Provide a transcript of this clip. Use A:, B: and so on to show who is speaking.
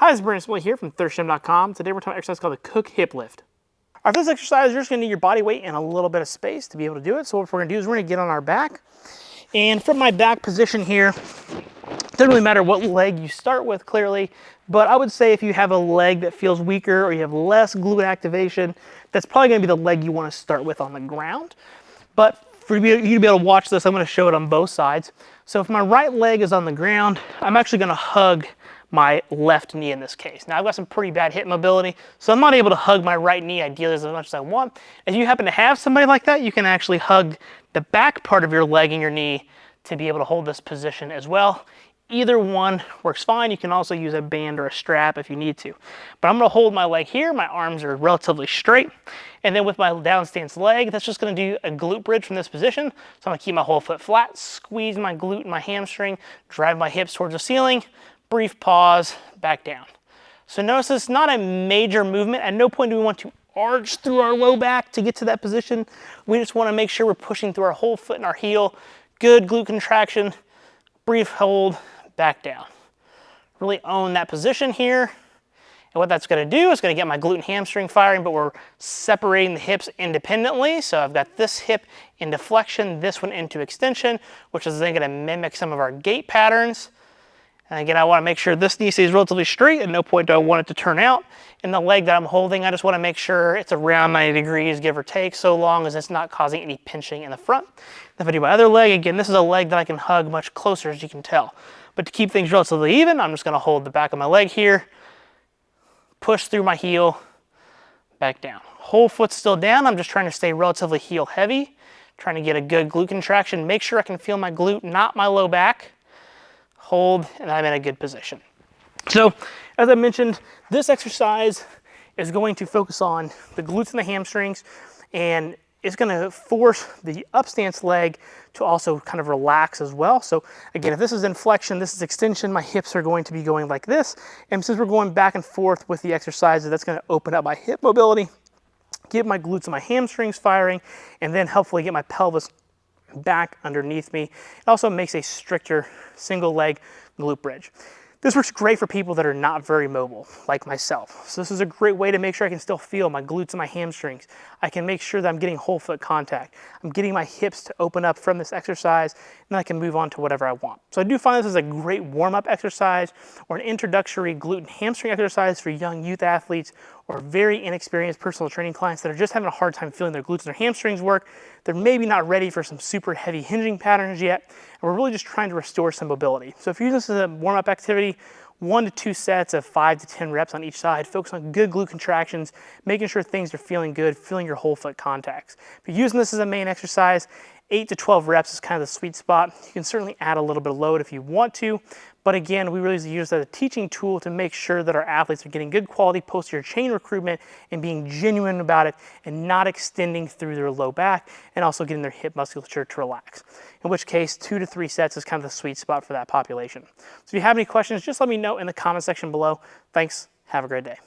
A: Hi, this is Brandon here from thirstgym.com. Today we're talking about an exercise called the Cook Hip Lift. All right, for this exercise, you're just gonna need your body weight and a little bit of space to be able to do it. So what we're gonna do is we're gonna get on our back. And from my back position here, it doesn't really matter what leg you start with clearly, but I would say if you have a leg that feels weaker or you have less glute activation, that's probably gonna be the leg you wanna start with on the ground. But for you to be able to watch this, I'm gonna show it on both sides. So if my right leg is on the ground, I'm actually gonna hug my left knee in this case. Now I've got some pretty bad hip mobility, so I'm not able to hug my right knee ideally as much as I want. If you happen to have somebody like that, you can actually hug the back part of your leg and your knee to be able to hold this position as well. Either one works fine. You can also use a band or a strap if you need to. But I'm gonna hold my leg here. My arms are relatively straight. And then with my down stance leg, that's just gonna do a glute bridge from this position. So I'm gonna keep my whole foot flat, squeeze my glute and my hamstring, drive my hips towards the ceiling, brief pause, back down. So notice it's not a major movement. At no point do we want to arch through our low back to get to that position. We just wanna make sure we're pushing through our whole foot and our heel. Good glute contraction, brief hold, back down. Really own that position here. And what that's gonna do is gonna get my glute and hamstring firing, but we're separating the hips independently. So I've got this hip into flexion, this one into extension, which is then gonna mimic some of our gait patterns. And again, I wanna make sure this knee stays relatively straight. At no point do I want it to turn out. And the leg that I'm holding, I just wanna make sure it's around 90 degrees, give or take, so long as it's not causing any pinching in the front. If I do my other leg, again, this is a leg that I can hug much closer, as you can tell. But to keep things relatively even, I'm just gonna hold the back of my leg here, push through my heel, back down. Whole foot's still down. I'm just trying to stay relatively heel heavy, trying to get a good glute contraction. Make sure I can feel my glute, not my low back. Hold, and I'm in a good position. So, as I mentioned, this exercise is going to focus on the glutes and the hamstrings, and it's gonna force the up stance leg to also kind of relax as well. So again, if this is in flexion, this is extension, my hips are going to be going like this. And since we're going back and forth with the exercises, that's gonna open up my hip mobility, get my glutes and my hamstrings firing, and then hopefully get my pelvis back underneath me. It also makes a stricter single leg glute bridge. This works great for people that are not very mobile, like myself. So this is a great way to make sure I can still feel my glutes and my hamstrings. I can make sure that I'm getting whole foot contact. I'm getting my hips to open up from this exercise, and then I can move on to whatever I want. So I do find this is a great warm-up exercise or an introductory glute and hamstring exercise for young youth athletes or very inexperienced personal training clients that are just having a hard time feeling their glutes and their hamstrings work. They're maybe not ready for some super heavy hinging patterns yet, and we're really just trying to restore some mobility. So if you use this as a warm-up activity, 1 to 2 sets of 5 to 10 reps on each side, focus on good glute contractions, making sure things are feeling good, feeling your whole foot contacts. If you're using this as a main exercise, 8 to 12 reps is kind of the sweet spot. You can certainly add a little bit of load if you want to, but again, we really use it as a teaching tool to make sure that our athletes are getting good quality posterior chain recruitment and being genuine about it and not extending through their low back and also getting their hip musculature to relax. In which case, 2 to 3 sets is kind of the sweet spot for that population. So if you have any questions, just let me know in the comment section below. Thanks, have a great day.